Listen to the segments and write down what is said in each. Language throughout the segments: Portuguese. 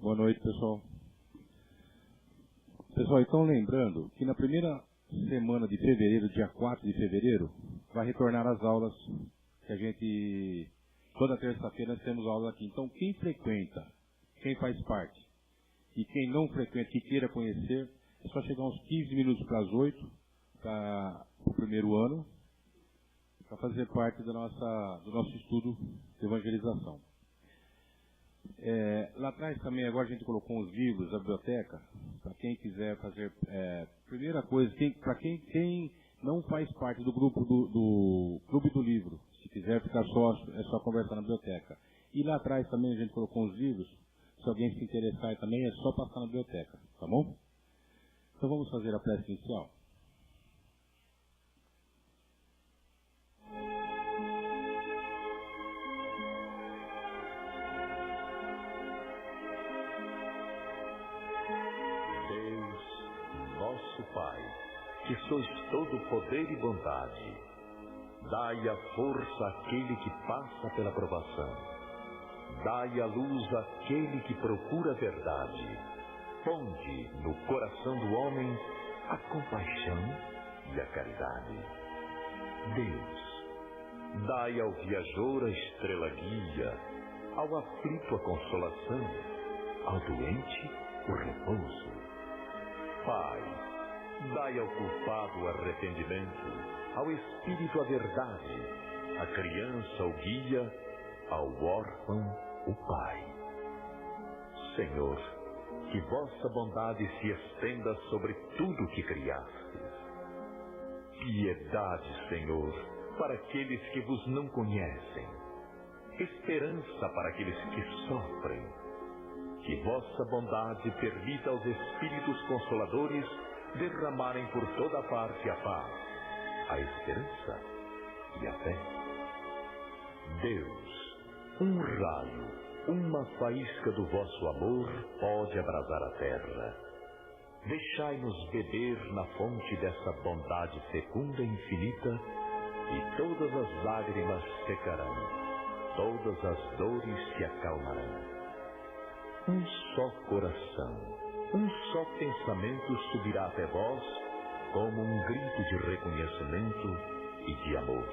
Boa noite, pessoal. Pessoal, então lembrando que na primeira semana de fevereiro, dia 4 de fevereiro, vai retornar as aulas que a gente... Toda terça-feira nós temos aulas aqui. Então, quem frequenta, quem faz parte e quem não frequenta, que queira conhecer, é só chegar uns 15 minutos para as 8, para o primeiro ano, para fazer parte do nosso estudo de evangelização. Lá atrás também, agora a gente colocou uns livros da biblioteca, para quem quiser fazer... primeira coisa, para quem não faz parte do grupo do Clube do Livro, se quiser ficar só, é só conversar na biblioteca. E lá atrás também a gente colocou uns livros, se alguém se interessar também, é só passar na biblioteca, tá bom? Então vamos fazer a prece inicial. Pai, que sois todo poder e bondade, dai a força àquele que passa pela provação, dai a luz àquele que procura a verdade, ponde no coração do homem a compaixão e a caridade. Deus, dai ao viajor a estrela guia, ao aflito a consolação, ao doente o repouso. Pai, dai ao culpado o arrependimento, ao espírito a verdade, à criança o guia, ao órfão o pai. Senhor, que vossa bondade se estenda sobre tudo que criastes. Piedade, Senhor, para aqueles que vos não conhecem. Esperança para aqueles que sofrem. Que vossa bondade permita aos espíritos consoladores derramarem por toda parte a paz, a esperança e a fé. Deus, um raio, uma faísca do vosso amor pode abrasar a terra. Deixai-nos beber na fonte dessa bondade fecunda e infinita, e todas as lágrimas secarão, todas as dores se acalmarão. Um só coração, um só pensamento subirá até vós, como um grito de reconhecimento e de amor.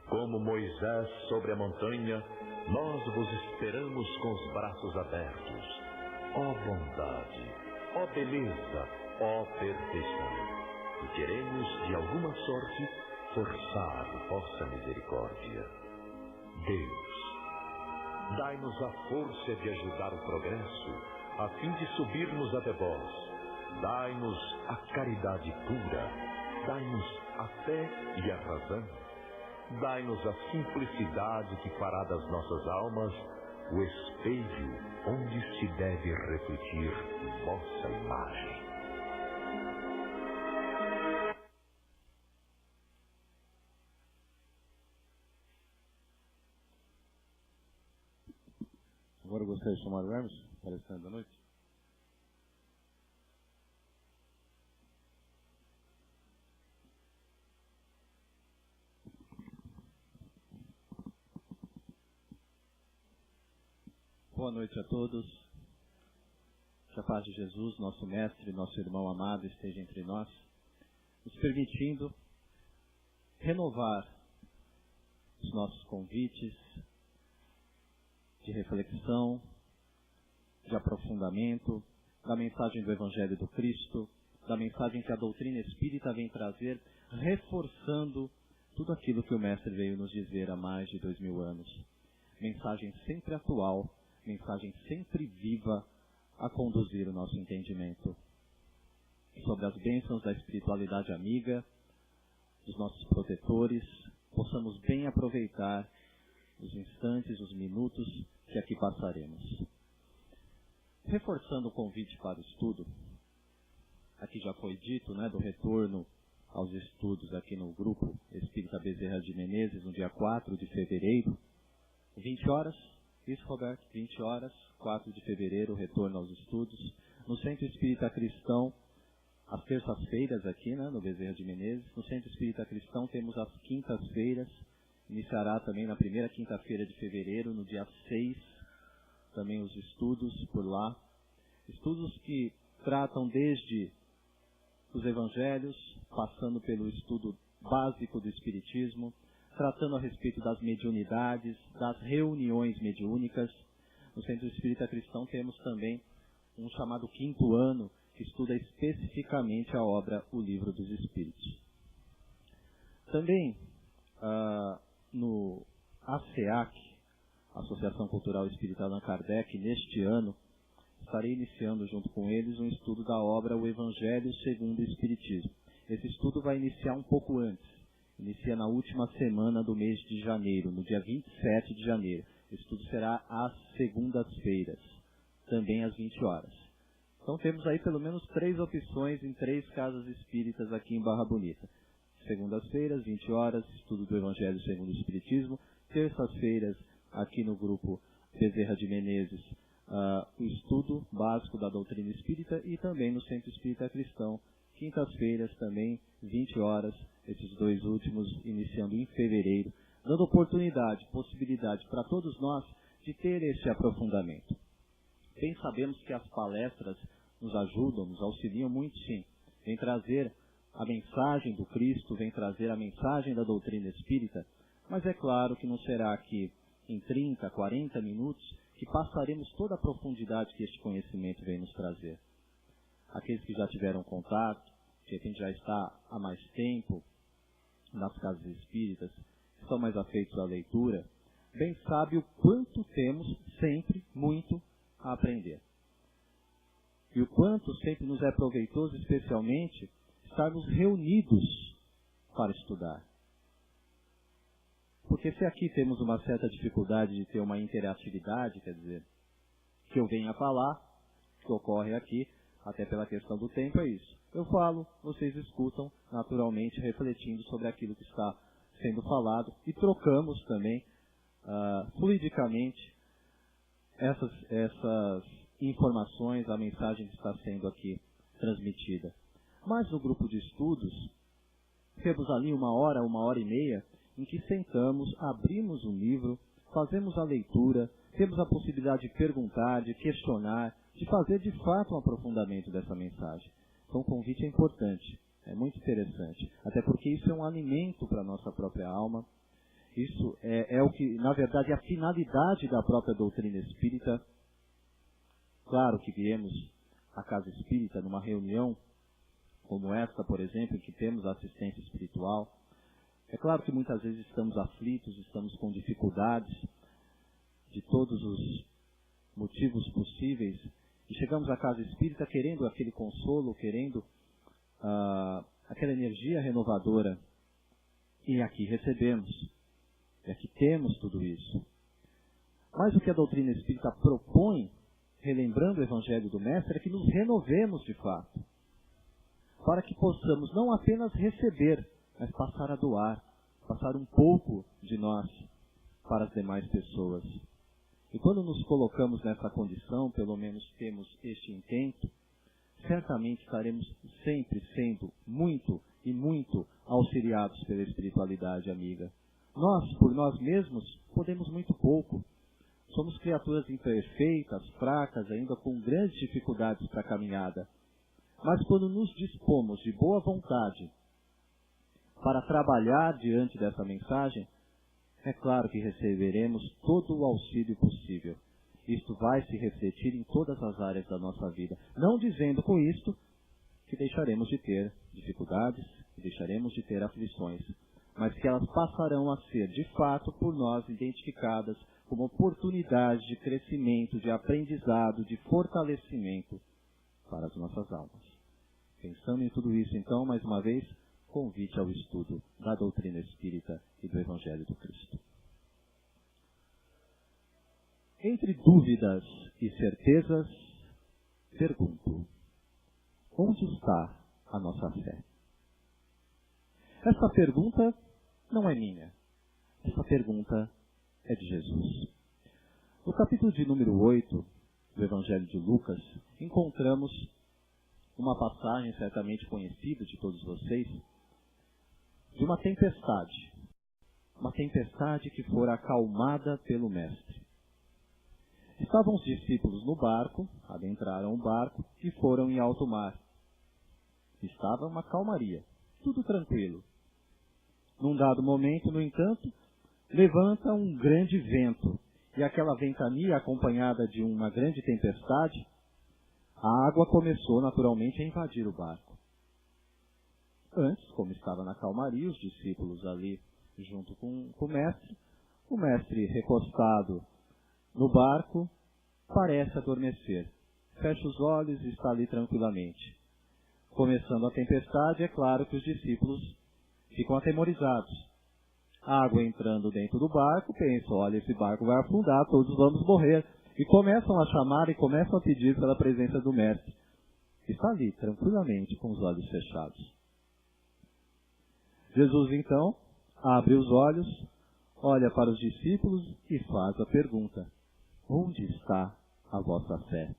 Como Moisés sobre a montanha, nós vos esperamos com os braços abertos. Ó bondade, ó beleza, ó perfeição. E queremos, de alguma sorte, forçar vossa misericórdia. Deus, dai-nos a força de ajudar o progresso, a fim de subirmos até vós. Dai-nos a caridade pura, dai-nos a fé e a razão, dai-nos a simplicidade que fará das nossas almas o espelho onde se deve refletir vossa imagem. Agora eu gostaria de chamar o Hermes, palestrante da noite. Boa noite a todos. Que a paz de Jesus, nosso mestre, nosso irmão amado, esteja entre nós, nos permitindo renovar os nossos convites de reflexão, de aprofundamento da mensagem do Evangelho do Cristo, da mensagem que a doutrina espírita vem trazer, reforçando tudo aquilo que o Mestre veio nos dizer há mais de 2000 anos. Mensagem sempre atual, mensagem sempre viva a conduzir o nosso entendimento sobre as bênçãos da espiritualidade amiga, dos nossos protetores, possamos bem aproveitar os instantes, os minutos que aqui passaremos. Reforçando o convite para o estudo, aqui já foi dito, do retorno aos estudos aqui no grupo Espírita Bezerra de Menezes, no dia 4 de fevereiro, 20 horas, isso, Roberto, 20 horas, 4 de fevereiro, retorno aos estudos, no Centro Espírita Cristão, às terças-feiras aqui, no Bezerra de Menezes. No Centro Espírita Cristão temos as quintas-feiras, iniciará também na primeira quinta-feira de fevereiro, no dia 6, também os estudos por lá. Estudos que tratam desde os evangelhos, passando pelo estudo básico do Espiritismo, tratando a respeito das mediunidades, das reuniões mediúnicas. No Centro Espírita Cristão temos também um chamado 5º ano, que estuda especificamente a obra O Livro dos Espíritos. Também no ASEAC, Associação Cultural Espírita Allan Kardec, neste ano, estarei iniciando junto com eles um estudo da obra O Evangelho segundo o Espiritismo. Esse estudo vai iniciar um pouco antes. Inicia na última semana do mês de janeiro, no dia 27 de janeiro. O estudo será às segundas-feiras, também às 20 horas. Então temos aí pelo menos 3 opções em 3 casas espíritas aqui em Barra Bonita. Segundas-feiras, 20 horas, estudo do Evangelho segundo o Espiritismo. Terças-feiras, aqui no grupo Bezerra de Menezes, o estudo básico da doutrina espírita, e também no Centro Espírita Cristão, quintas-feiras também, 20 horas, esses 2 últimos iniciando em fevereiro, dando oportunidade, possibilidade para todos nós de ter esse aprofundamento. Bem sabemos que as palestras nos ajudam, nos auxiliam muito, sim. Vem trazer a mensagem do Cristo, vem trazer a mensagem da doutrina espírita, mas é claro que não será aqui em 30, 40 minutos que passaremos toda a profundidade que este conhecimento vem nos trazer. Aqueles que já tiveram contato, que a gente já está há mais tempo nas casas espíritas, que são mais afeitos à leitura, bem sabe o quanto temos sempre muito a aprender. E o quanto sempre nos é proveitoso, especialmente, estarmos reunidos para estudar. Porque se aqui temos uma certa dificuldade de ter uma interatividade, quer dizer, que eu venha falar, que ocorre aqui, até pela questão do tempo, é isso. Eu falo, vocês escutam, naturalmente, refletindo sobre aquilo que está sendo falado, e trocamos também, fluidicamente, essas informações, a mensagem que está sendo aqui transmitida. Mas no grupo de estudos, temos ali 1 hora, 1h30, em que sentamos, abrimos um livro, fazemos a leitura, temos a possibilidade de perguntar, de questionar, de fazer de fato um aprofundamento dessa mensagem. Então o convite é importante, é muito interessante, até porque isso é um alimento para a nossa própria alma. Isso é o que, na verdade, é a finalidade da própria doutrina espírita. Claro que viemos à casa espírita numa reunião como esta, por exemplo, em que temos assistência espiritual. É claro que muitas vezes estamos aflitos, estamos com dificuldades de todos os motivos possíveis, e chegamos à casa espírita querendo aquele consolo, querendo aquela energia renovadora, e aqui recebemos, e aqui temos tudo isso. Mas o que a doutrina espírita propõe, relembrando o Evangelho do Mestre, é que nos renovemos de fato, para que possamos não apenas receber, mas passar a doar, passar um pouco de nós para as demais pessoas. E quando nos colocamos nessa condição, pelo menos temos este intento, certamente estaremos sempre sendo muito e muito auxiliados pela espiritualidade amiga. Nós, por nós mesmos, podemos muito pouco. Somos criaturas imperfeitas, fracas, ainda com grandes dificuldades para a caminhada. Mas quando nos dispomos de boa vontade para trabalhar diante dessa mensagem, é claro que receberemos todo o auxílio possível. Isto vai se refletir em todas as áreas da nossa vida. Não dizendo com isto que deixaremos de ter dificuldades, que deixaremos de ter aflições, mas que elas passarão a ser, de fato, por nós identificadas como oportunidades de crescimento, de aprendizado, de fortalecimento para as nossas almas. Pensando em tudo isso, então, mais uma vez, convite ao estudo da doutrina espírita e do Evangelho do Cristo. Entre dúvidas e certezas, pergunto: onde está a nossa fé? Essa pergunta não é minha. Essa pergunta é de Jesus. No capítulo de número 8 do Evangelho de Lucas, encontramos uma passagem certamente conhecida de todos vocês, de uma tempestade que fora acalmada pelo Mestre. Estavam os discípulos no barco, adentraram o barco e foram em alto mar. Estava uma calmaria, tudo tranquilo. Num dado momento, no entanto, levanta um grande vento, e aquela ventania, acompanhada de uma grande tempestade, a água começou naturalmente a invadir o barco. Antes, como estava na calmaria, os discípulos ali junto com o mestre recostado no barco, parece adormecer. Fecha os olhos e está ali tranquilamente. Começando a tempestade, é claro que os discípulos ficam atemorizados. A água entrando dentro do barco, pensam, olha, esse barco vai afundar, todos vamos morrer. E começam a chamar e começam a pedir pela presença do mestre. Está ali, tranquilamente, com os olhos fechados. Jesus, então, abre os olhos, olha para os discípulos e faz a pergunta: onde está a vossa fé?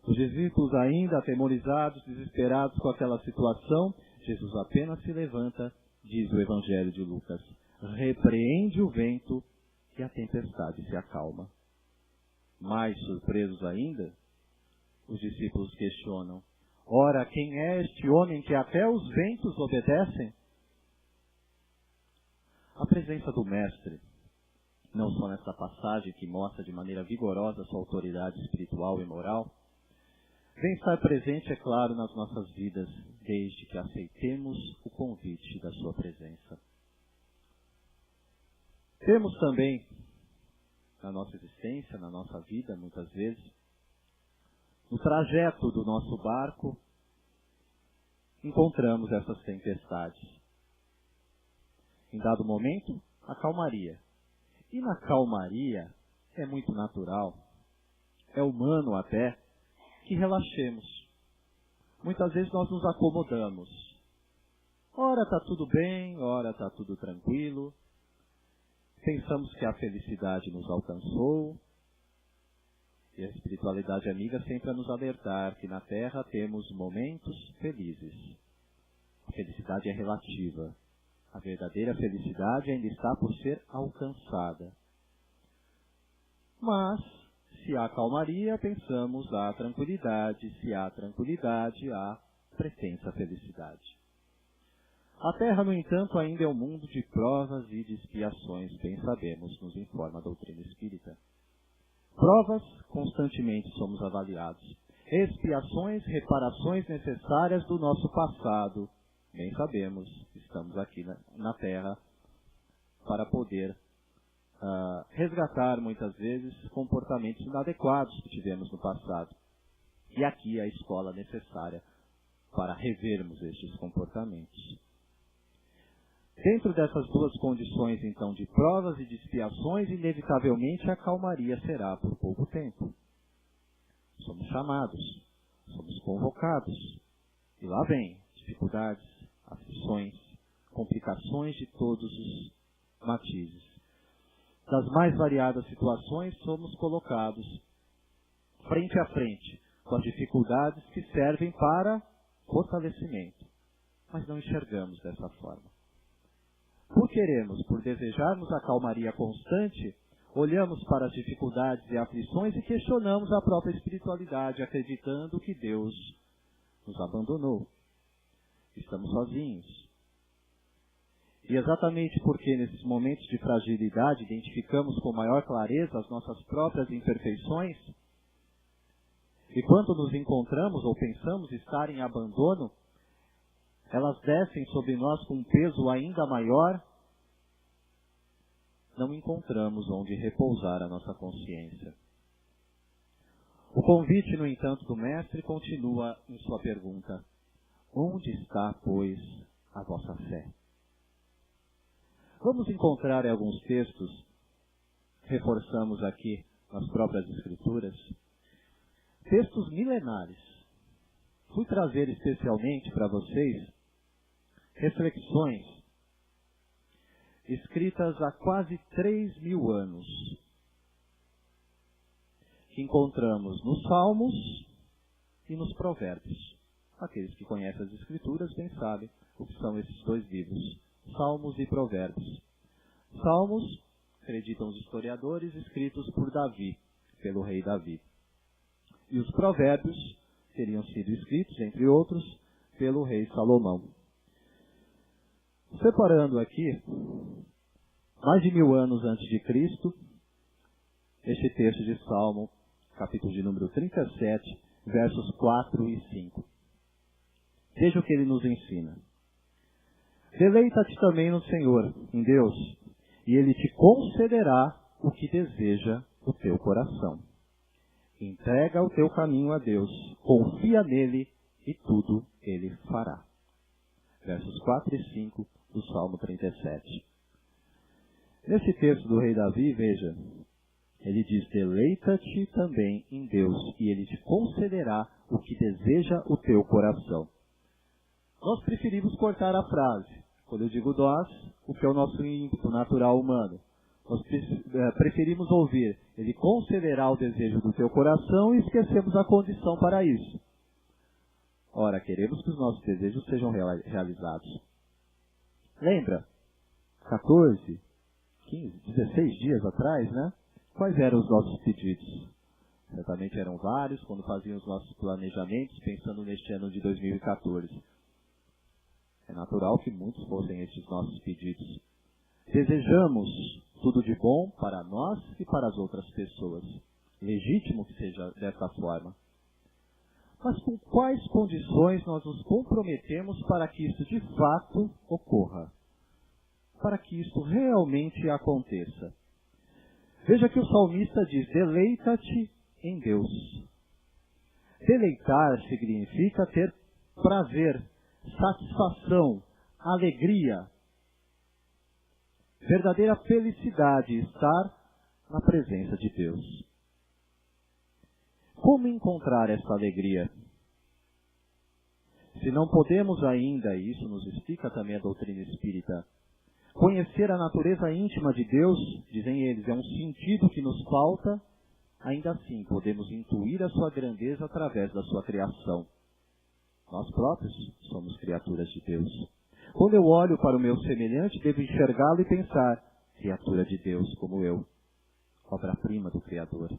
Os discípulos ainda atemorizados, desesperados com aquela situação, Jesus apenas se levanta, diz o Evangelho de Lucas, repreende o vento e a tempestade se acalma. Mais surpresos ainda, os discípulos questionam: ora, quem é este homem que até os ventos obedecem? A presença do Mestre, não só nessa passagem que mostra de maneira vigorosa sua autoridade espiritual e moral, vem estar presente, é claro, nas nossas vidas, desde que aceitemos o convite da sua presença. Temos também, na nossa existência, na nossa vida, muitas vezes, no trajeto do nosso barco, encontramos essas tempestades. Em dado momento, a calmaria. E na calmaria, é muito natural, é humano até, que relaxemos. Muitas vezes nós nos acomodamos. Ora está tudo bem, ora está tudo tranquilo. Pensamos que a felicidade nos alcançou. E a espiritualidade amiga sempre a nos alertar que na Terra temos momentos felizes. A felicidade é relativa. A verdadeira felicidade ainda está por ser alcançada. Mas, se há calmaria, pensamos há tranquilidade. Se há tranquilidade, há pretensa felicidade. A Terra, no entanto, ainda é um mundo de provas e de expiações, bem sabemos, nos informa a doutrina espírita. Provas, constantemente somos avaliados. Expiações, reparações necessárias do nosso passado. Bem sabemos, estamos aqui na Terra para poder resgatar, muitas vezes, comportamentos inadequados que tivemos no passado. E aqui é a escola necessária para revermos estes comportamentos. Dentro dessas duas condições, então, de provas e de expiações, inevitavelmente a calmaria será por pouco tempo. Somos chamados, somos convocados. E lá vem dificuldades, aflições, complicações de todos os matizes. Das mais variadas situações, somos colocados frente a frente com as dificuldades que servem para fortalecimento. Mas não enxergamos dessa forma. Por desejarmos a calmaria constante, olhamos para as dificuldades e aflições e questionamos a própria espiritualidade, acreditando que Deus nos abandonou. Estamos sozinhos. E exatamente porque nesses momentos de fragilidade identificamos com maior clareza as nossas próprias imperfeições, e quando nos encontramos ou pensamos estar em abandono, elas descem sobre nós com um peso ainda maior, não encontramos onde repousar a nossa consciência. O convite, no entanto, do Mestre continua em sua pergunta: onde está, pois, a vossa fé? Vamos encontrar em alguns textos, reforçamos aqui nas próprias Escrituras, textos milenares. Fui trazer especialmente para vocês reflexões escritas há quase 3.000 anos, que encontramos nos Salmos e nos Provérbios. Aqueles que conhecem as Escrituras bem sabem o que são esses dois livros, Salmos e Provérbios. Salmos acreditam os historiadores, escritos por Davi, pelo rei Davi. E os provérbios teriam sido escritos, entre outros, pelo rei Salomão. Separando aqui, mais de 1000 anos antes de Cristo, este texto de Salmo, capítulo de número 37, versos 4 e 5. Veja o que ele nos ensina. Deleita-te também no Senhor, em Deus, e Ele te concederá o que deseja o teu coração. Entrega o teu caminho a Deus, confia nele e tudo Ele fará. Versos 4 e 5 do Salmo 37. Nesse texto do rei Davi, veja, ele diz, deleita-te também em Deus, e Ele te concederá o que deseja o teu coração. Nós preferimos cortar a frase. Quando eu digo nós, o que é o nosso ímpeto natural humano. Nós preferimos ouvir, Ele concederá o desejo do teu coração e esquecemos a condição para isso. Ora, queremos que os nossos desejos sejam realizados. Lembra? 14, 15, 16 dias atrás, né? Quais eram os nossos pedidos? Certamente eram vários, quando fazíamos os nossos planejamentos, pensando neste ano de 2014. É natural que muitos fossem estes nossos pedidos. Desejamos tudo de bom para nós e para as outras pessoas. Legítimo que seja dessa forma. Mas com quais condições nós nos comprometemos para que isso de fato ocorra? Para que isso realmente aconteça? Veja que o salmista diz, deleita-te em Deus. Deleitar significa ter prazer, satisfação, alegria, verdadeira felicidade estar na presença de Deus. Como encontrar essa alegria? Se não podemos ainda, e isso nos explica também a doutrina espírita, conhecer a natureza íntima de Deus, dizem eles, é um sentido que nos falta, ainda assim podemos intuir a sua grandeza através da sua criação. Nós próprios somos criaturas de Deus. Quando eu olho para o meu semelhante, devo enxergá-lo e pensar, criatura de Deus como eu, obra-prima do Criador.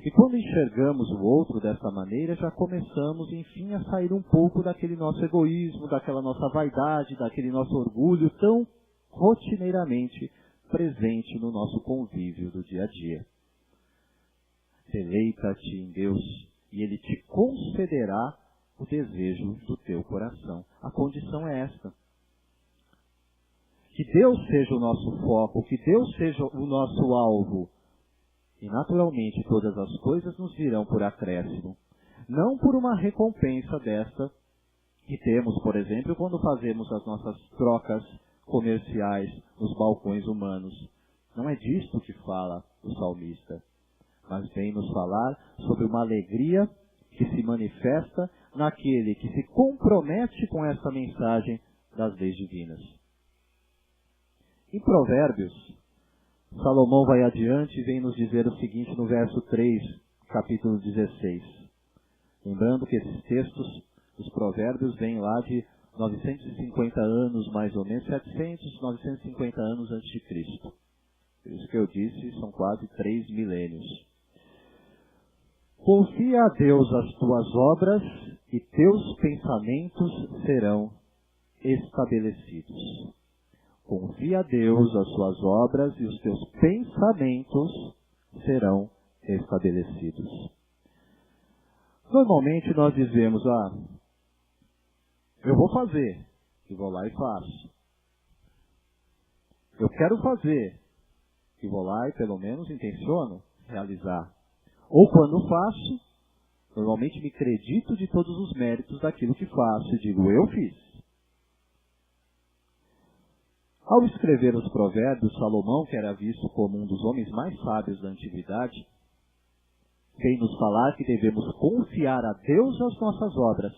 E quando enxergamos o outro dessa maneira, já começamos, enfim, a sair um pouco daquele nosso egoísmo, daquela nossa vaidade, daquele nosso orgulho tão rotineiramente presente no nosso convívio do dia a dia. Deleita-te em Deus, e Ele te concederá o desejo do teu coração. A condição é esta. Que Deus seja o nosso foco, que Deus seja o nosso alvo. E naturalmente todas as coisas nos virão por acréscimo. Não por uma recompensa desta que temos, por exemplo, quando fazemos as nossas trocas comerciais nos balcões humanos. Não é disto que fala o salmista. Mas vem nos falar sobre uma alegria que se manifesta naquele que se compromete com essa mensagem das leis divinas. Em Provérbios, Salomão vai adiante e vem nos dizer o seguinte no verso 3, capítulo 16. Lembrando que esses textos, os Provérbios, vêm lá de 950 anos, mais ou menos, 950 anos antes de Cristo. Por isso que eu disse, são quase 3 milênios. Confia a Deus as tuas obras e teus pensamentos serão estabelecidos. Confia a Deus as suas obras e os teus pensamentos serão estabelecidos. Normalmente nós dizemos, eu vou fazer, e vou lá e faço. Eu quero fazer, e vou lá e pelo menos intenciono realizar. Ou quando faço, normalmente me acredito de todos os méritos daquilo que faço e digo, eu fiz. Ao escrever os Provérbios, Salomão, que era visto como um dos homens mais sábios da antiguidade, vem nos falar que devemos confiar a Deus as nossas obras.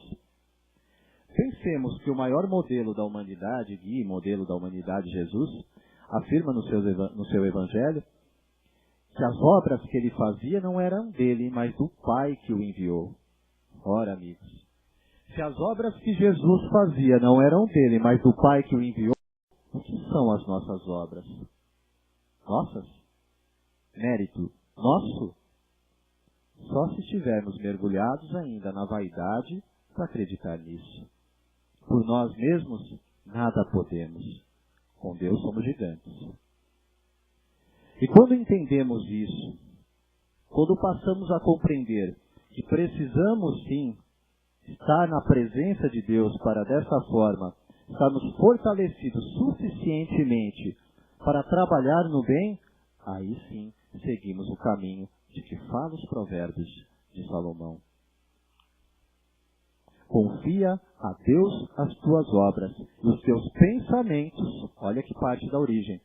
Pensemos que o maior modelo da humanidade, guia modelo da humanidade, Jesus, afirma no seu Evangelho, que as obras que ele fazia não eram dele, mas do Pai que o enviou. Ora, amigos, se as obras que Jesus fazia não eram dele, mas do Pai que o enviou, o que são as nossas obras? nossas? Mérito nosso? Só se estivermos mergulhados ainda na vaidade para acreditar nisso. Por nós mesmos, nada podemos. Com Deus somos gigantes. E quando entendemos isso, quando passamos a compreender que precisamos sim estar na presença de Deus para dessa forma estarmos fortalecidos suficientemente para trabalhar no bem, aí sim seguimos o caminho de que fala os provérbios de Salomão. Confia a Deus as tuas obras e os teus pensamentos, olha que parte da origem,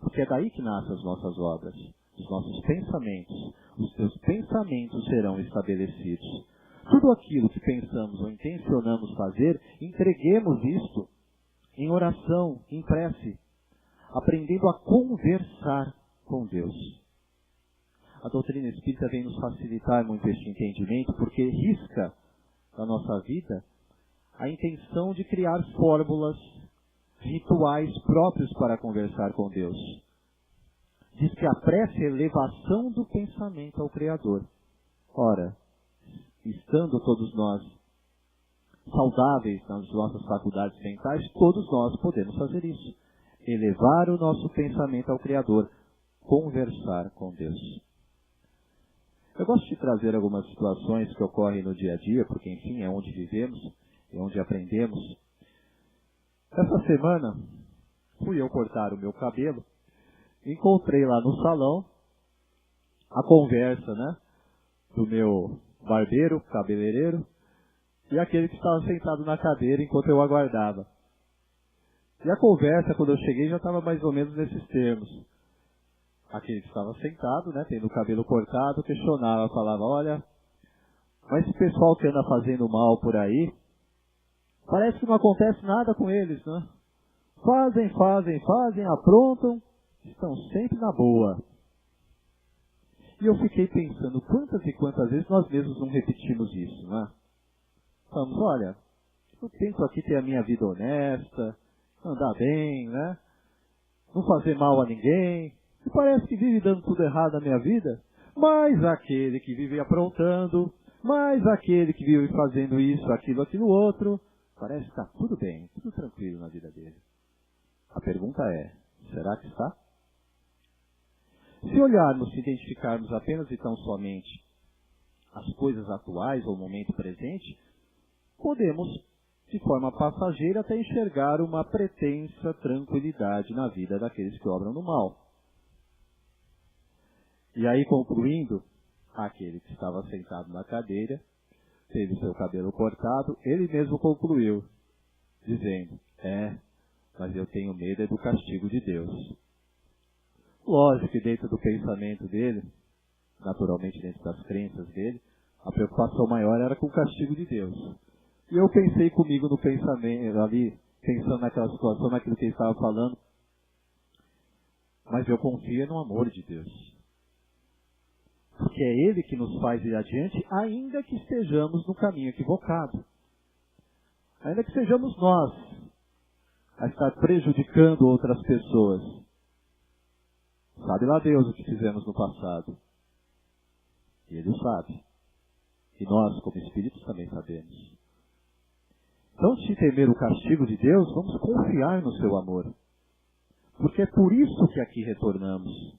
porque é daí que nascem as nossas obras, os nossos pensamentos. Os teus pensamentos serão estabelecidos. Tudo aquilo que pensamos ou intencionamos fazer, entreguemos isto em oração, em prece, aprendendo a conversar com Deus. A doutrina espírita vem nos facilitar muito este entendimento, porque risca da nossa vida a intenção de criar fórmulas, rituais próprios para conversar com Deus. Diz que a prece é a elevação do pensamento ao Criador. Ora, estando todos nós saudáveis nas nossas faculdades mentais, todos nós podemos fazer isso. Elevar o nosso pensamento ao Criador, conversar com Deus. Eu gosto de trazer algumas situações que ocorrem no dia a dia, porque enfim é onde vivemos, é onde aprendemos. Essa semana fui eu cortar o meu cabelo, encontrei lá no salão a conversa, do meu barbeiro, cabeleireiro, e aquele que estava sentado na cadeira enquanto eu aguardava. E a conversa, quando eu cheguei, já estava mais ou menos nesses termos. Aquele que estava sentado, tendo o cabelo cortado, questionava, falava, olha, mas esse pessoal que anda fazendo mal por aí, parece que não acontece nada com eles, Fazem, aprontam, estão sempre na boa. E eu fiquei pensando, quantas e quantas vezes nós mesmos não repetimos isso, Falamos, olha, eu tento aqui ter a minha vida honesta, andar bem, não fazer mal a ninguém, e parece que vive dando tudo errado na minha vida, mas aquele que vive aprontando, mas aquele que vive fazendo isso, aquilo outro, parece que está tudo bem, tudo tranquilo na vida dele. A pergunta é, será que está? Se olharmos, se identificarmos apenas e tão somente as coisas atuais ou o momento presente, podemos, de forma passageira, até enxergar uma pretensa tranquilidade na vida daqueles que obram no mal. E aí, concluindo, aquele que estava sentado na cadeira, teve seu cabelo cortado, ele mesmo concluiu, dizendo, mas eu tenho medo do castigo de Deus. Lógico que dentro do pensamento dele, naturalmente dentro das crenças dele, a preocupação maior era com o castigo de Deus. E eu pensei comigo no pensamento, ali, pensando naquela situação, naquilo que ele estava falando, mas eu confio no amor de Deus. Porque é Ele que nos faz ir adiante, ainda que estejamos no caminho equivocado. Ainda que sejamos nós a estar prejudicando outras pessoas. Sabe lá Deus o que fizemos no passado. E Ele o sabe. E nós, como espíritos, também sabemos. Então, se temer o castigo de Deus, vamos confiar no seu amor. Porque é por isso que aqui retornamos.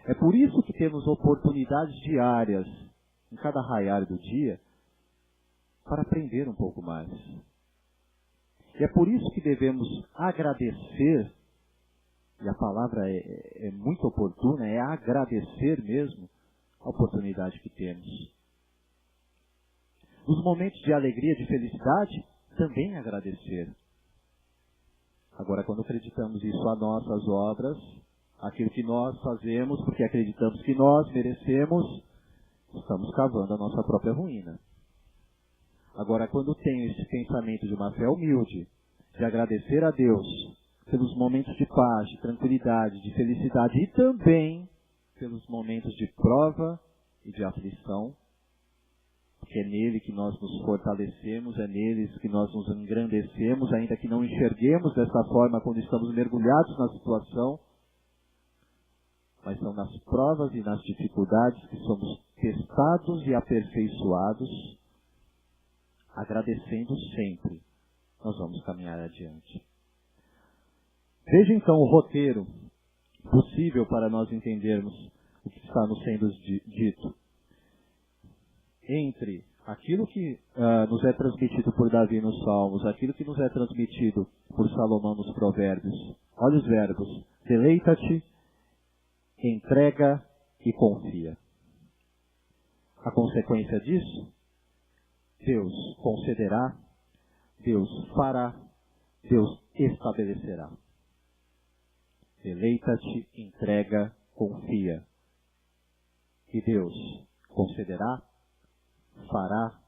É por isso que temos oportunidades diárias, em cada raiar do dia, para aprender um pouco mais. E é por isso que devemos agradecer, e a palavra é muito oportuna, é agradecer mesmo a oportunidade que temos. Nos momentos de alegria, de felicidade, também agradecer. Agora, quando acreditamos isso a nossas obras, aquilo que nós fazemos, porque acreditamos que nós merecemos, estamos cavando a nossa própria ruína. Agora, quando tenho esse pensamento de uma fé humilde, de agradecer a Deus pelos momentos de paz, de tranquilidade, de felicidade e também pelos momentos de prova e de aflição, porque é nele que nós nos fortalecemos, é neles que nós nos engrandecemos, ainda que não enxerguemos dessa forma quando estamos mergulhados na situação, mas são nas provas e nas dificuldades que somos testados e aperfeiçoados, agradecendo sempre, nós vamos caminhar adiante. Veja então o roteiro possível para nós entendermos o que está nos sendo dito. Entre aquilo que nos é transmitido por Davi nos Salmos, aquilo que nos é transmitido por Salomão nos Provérbios. Olha os verbos: deleita-te, entrega e confia. A consequência disso? Deus concederá, Deus fará, Deus estabelecerá. Deleita-te, entrega, confia. E Deus concederá, fará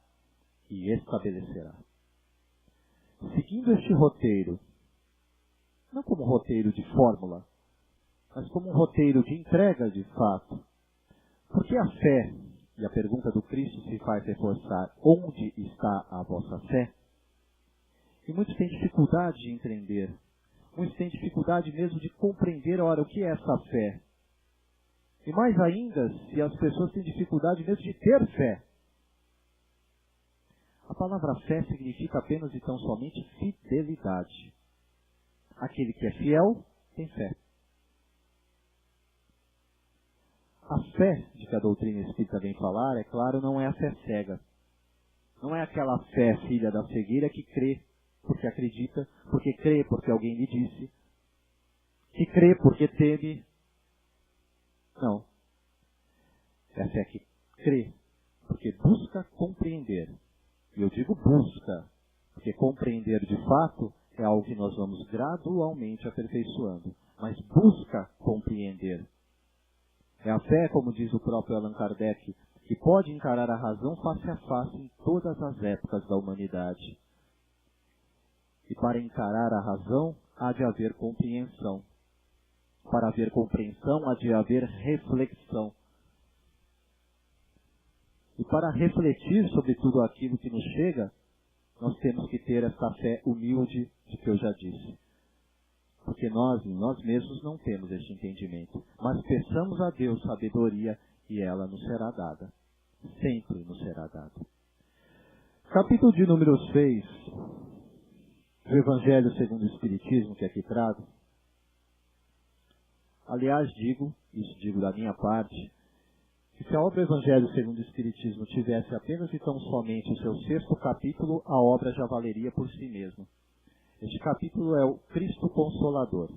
e estabelecerá. Seguindo este roteiro, não como um roteiro de fórmula, mas como um roteiro de entrega de fato. Porque a fé, e a pergunta do Cristo se faz reforçar: onde está a vossa fé? E muitos têm dificuldade de entender. Muitos têm dificuldade mesmo de compreender, ora, o que é essa fé. E mais ainda, se as pessoas têm dificuldade mesmo de ter fé. A palavra fé significa apenas e tão somente fidelidade. Aquele que é fiel tem fé. A fé de que a doutrina espírita vem falar, é claro, não é a fé cega. Não é aquela fé filha da cegueira que crê porque acredita, porque crê porque alguém lhe disse, que crê porque teme. Não. É a fé que crê porque busca compreender. E eu digo busca, porque compreender de fato é algo que nós vamos gradualmente aperfeiçoando. Mas busca compreender. É a fé, como diz o próprio Allan Kardec, que pode encarar a razão face a face em todas as épocas da humanidade. E para encarar a razão, há de haver compreensão. Para haver compreensão, há de haver reflexão. E para refletir sobre tudo aquilo que nos chega, nós temos que ter essa fé humilde de que eu já disse. Porque nós, em nós mesmos, não temos este entendimento. Mas peçamos a Deus sabedoria e ela nos será dada. Sempre nos será dada. Capítulo de número 6, do Evangelho segundo o Espiritismo, que aqui trago. Aliás, digo da minha parte, que se a obra Evangelho segundo o Espiritismo tivesse apenas e tão somente o seu 6º capítulo, a obra já valeria por si mesma. Este capítulo é o Cristo Consolador.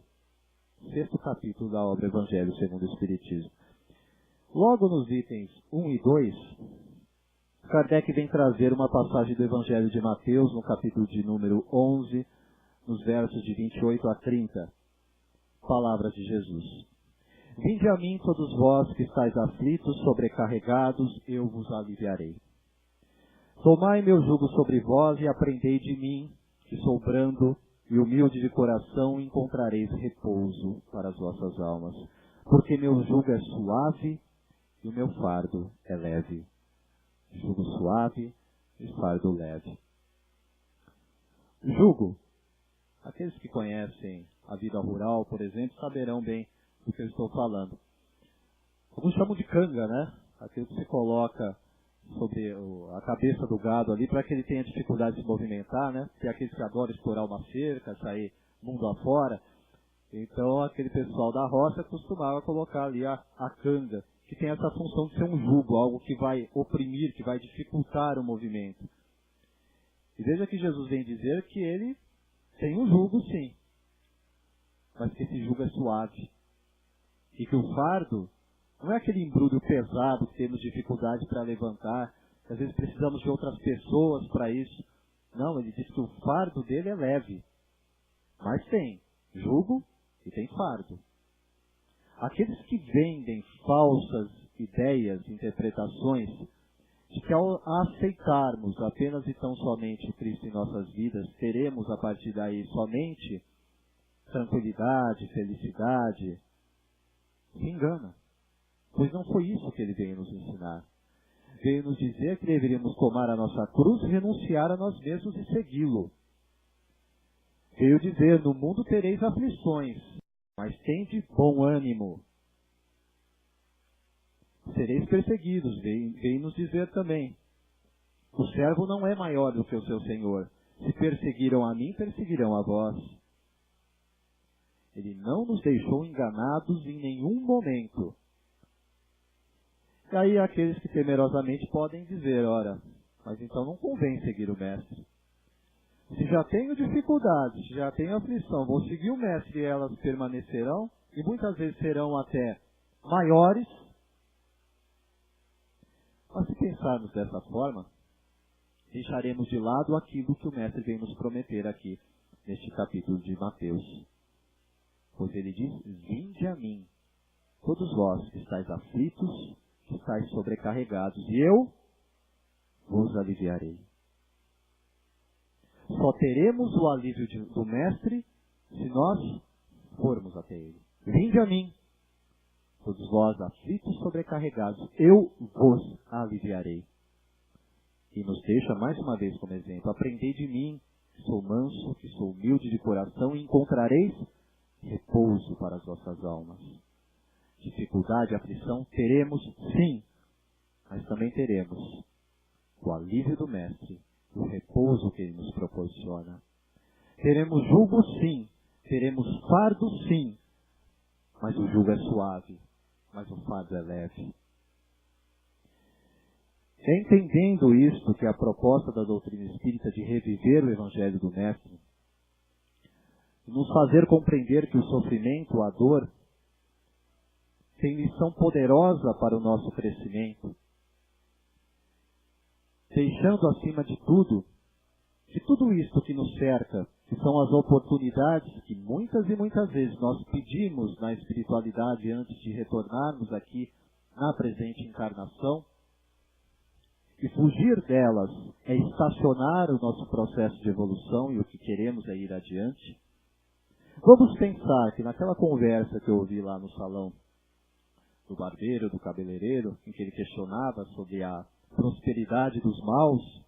6º capítulo da obra Evangelho segundo o Espiritismo. Logo nos itens 1 e 2, Kardec vem trazer uma passagem do Evangelho de Mateus, no capítulo de número 11, nos versos de 28 a 30. Palavras de Jesus. Vinde a mim todos vós que estáis aflitos, sobrecarregados, eu vos aliviarei. Tomai meu jugo sobre vós e aprendei de mim, que sou brando e humilde de coração, encontrareis repouso para as vossas almas. Porque meu jugo é suave e o meu fardo é leve. Jugo suave e fardo leve. Jugo. Aqueles que conhecem a vida rural, por exemplo, saberão bem do que eu estou falando. Alguns chamam de canga, né? Aquilo que se coloca sobre a cabeça do gado ali para que ele tenha dificuldade de se movimentar, né? Tem aqueles que adoram explorar uma cerca, sair mundo afora. Então aquele pessoal da roça costumava colocar ali a canga, que tem essa função de ser um jugo, algo que vai oprimir, que vai dificultar o movimento. E veja que Jesus vem dizer que ele tem um jugo sim, mas que esse jugo é suave. E que o fardo não é aquele embrulho pesado que temos dificuldade para levantar, que às vezes precisamos de outras pessoas para isso. Não, ele diz que o fardo dele é leve. Mas tem jugo e tem fardo. Aqueles que vendem falsas ideias, interpretações, de que ao aceitarmos apenas e tão somente Cristo em nossas vidas, teremos a partir daí somente tranquilidade, felicidade, se engana. Pois não foi isso que ele veio nos ensinar. Veio nos dizer que deveríamos tomar a nossa cruz, renunciar a nós mesmos e segui-lo. Veio dizer, no mundo tereis aflições, mas tende bom ânimo. sereis perseguidos, vem nos dizer também. O servo não é maior do que o seu senhor. Se perseguiram a mim, perseguirão a vós. Ele não nos deixou enganados em nenhum momento. E aí aqueles que temerosamente podem dizer, ora, mas então não convém seguir o mestre. Se já tenho dificuldades, se já tenho aflição, vou seguir o mestre e elas permanecerão, e muitas vezes serão até maiores. Mas se pensarmos dessa forma, deixaremos de lado aquilo que o mestre vem nos prometer aqui, neste capítulo de Mateus. Pois ele diz, vinde a mim, todos vós que estáis aflitos, que estáis sobrecarregados, e eu vos aliviarei. Só teremos o alívio do mestre se nós formos até ele. Vinde a mim, todos vós aflitos, sobrecarregados, eu vos aliviarei. E nos deixa mais uma vez como exemplo, aprendei de mim, que sou manso, que sou humilde de coração, e encontrareis repouso para as vossas almas. Dificuldade, aflição, teremos sim, mas também teremos o alívio do mestre, o repouso que ele nos proporciona. Teremos jugo sim, teremos fardo sim, mas o jugo é suave, mas o fardo é leve. Entendendo isto, que é a proposta da doutrina espírita de reviver o Evangelho do Mestre, nos fazer compreender que o sofrimento, a dor, tem lição poderosa para o nosso crescimento, deixando acima de tudo isto que nos cerca, que são as oportunidades que muitas e muitas vezes nós pedimos na espiritualidade antes de retornarmos aqui na presente encarnação, e fugir delas é estacionar o nosso processo de evolução e o que queremos é ir adiante. Vamos pensar que naquela conversa que eu ouvi lá no salão do barbeiro, do cabeleireiro, em que ele questionava sobre a prosperidade dos maus,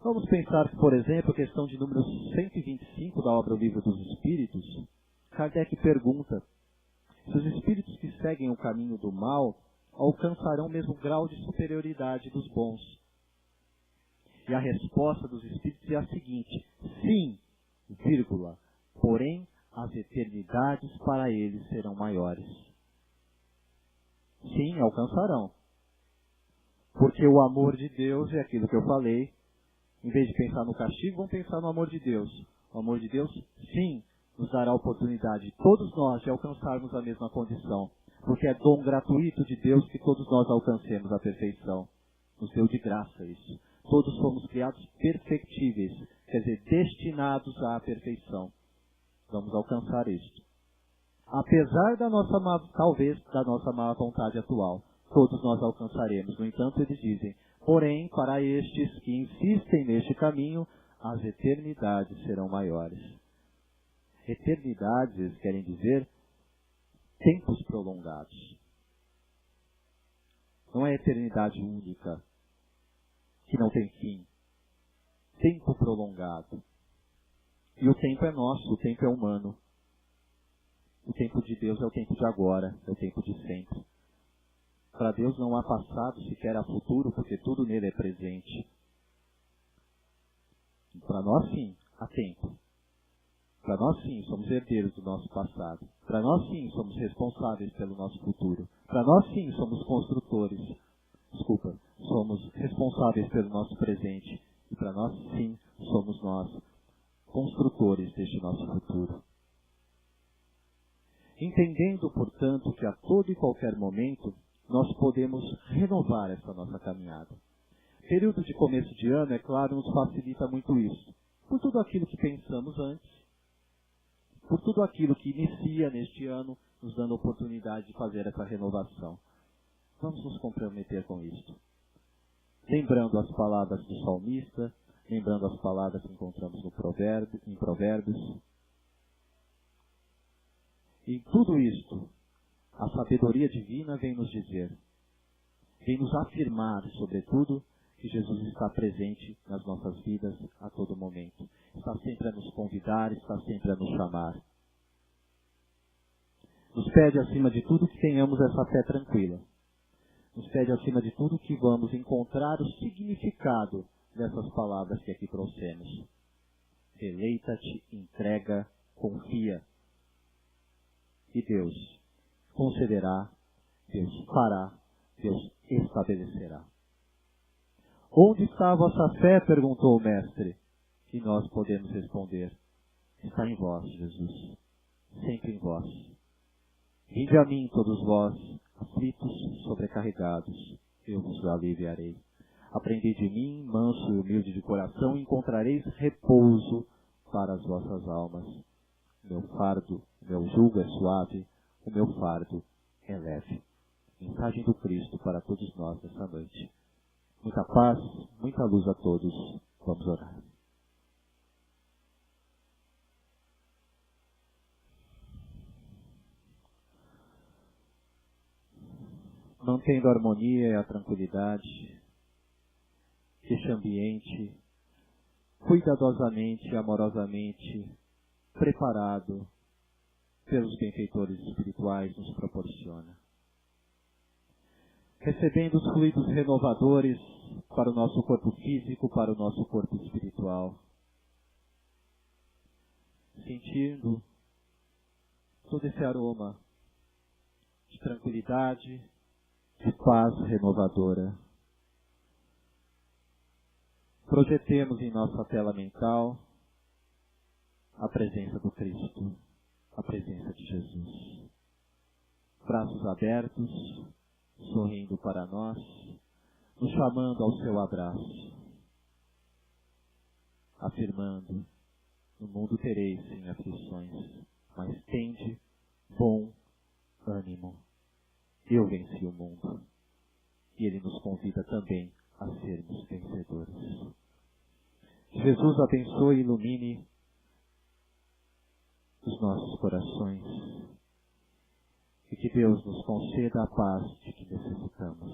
vamos pensar que, por exemplo, a questão de número 125 da obra O Livro dos Espíritos, Kardec pergunta se os espíritos que seguem o caminho do mal alcançarão o mesmo grau de superioridade dos bons. E a resposta dos espíritos é a seguinte, sim, vírgula, porém as eternidades para eles serão maiores. Sim, alcançarão. Porque o amor de Deus é aquilo que eu falei, em vez de pensar no castigo, vamos pensar no amor de Deus. O amor de Deus, sim, nos dará a oportunidade, todos nós, de alcançarmos a mesma condição. Porque é dom gratuito de Deus que todos nós alcancemos a perfeição. Nos deu de graça isso. Todos fomos criados perfectíveis, quer dizer, destinados à perfeição. Vamos alcançar isto. Apesar da nossa talvez da nossa má vontade atual, todos nós alcançaremos. No entanto, eles dizem, porém, para estes que insistem neste caminho, as eternidades serão maiores. Eternidades, eles querem dizer, tempos prolongados. Não é eternidade única, que não tem fim. Tempo prolongado. E o tempo é nosso, o tempo é humano. O tempo de Deus é o tempo de agora, é o tempo de sempre. Para Deus não há passado, sequer há futuro, porque tudo nele é presente. Para nós sim, há tempo. Para nós sim, somos herdeiros do nosso passado. Para nós sim, somos responsáveis pelo nosso futuro. Para nós sim, somos construtores. Somos responsáveis pelo nosso presente. E para nós sim, somos nós, construtores deste nosso futuro. Entendendo, portanto, que a todo e qualquer momento, nós podemos renovar essa nossa caminhada. Período de começo de ano, é claro, nos facilita muito isso. Por tudo aquilo que pensamos antes, por tudo aquilo que inicia neste ano, nos dando a oportunidade de fazer essa renovação. Vamos nos comprometer com isto. Lembrando as palavras do salmista, lembrando as palavras que encontramos em Provérbios. E tudo isto, a sabedoria divina vem nos dizer, vem nos afirmar, sobretudo, que Jesus está presente nas nossas vidas a todo momento. Está sempre a nos convidar, está sempre a nos chamar. Nos pede, acima de tudo, que tenhamos essa fé tranquila. nos pede acima de tudo que vamos encontrar o significado dessas palavras que aqui trouxemos. Deleita-te, entrega, confia. E Deus concederá, Deus fará, Deus estabelecerá. Onde está a vossa fé? Perguntou o Mestre. E nós podemos responder, está em vós, Jesus, sempre em vós. Vinde a mim, todos vós, aflitos, sobrecarregados, eu vos aliviarei. Aprendei de mim, manso e humilde de coração, e encontrareis repouso para as vossas almas. Meu fardo, meu jugo é suave, o meu fardo é leve. Mensagem do Cristo para todos nós nessa noite. Muita paz, muita luz a todos. Vamos orar. Mantendo a harmonia e a tranquilidade, este ambiente cuidadosamente e amorosamente preparado pelos benfeitores espirituais nos proporciona. Recebendo os fluidos renovadores para o nosso corpo físico, para o nosso corpo espiritual. Sentindo todo esse aroma de tranquilidade, de paz renovadora. Projetemos em nossa tela mental a presença do Cristo, a presença de Jesus. Braços abertos, sorrindo para nós, nos chamando ao seu abraço, afirmando, no mundo tereis sim aflições, mas tende bom ânimo. Eu venci o mundo. E Ele nos convida também a sermos vencedores. Jesus abençoe e ilumine os nossos corações. E que Deus nos conceda a paz de que necessitamos.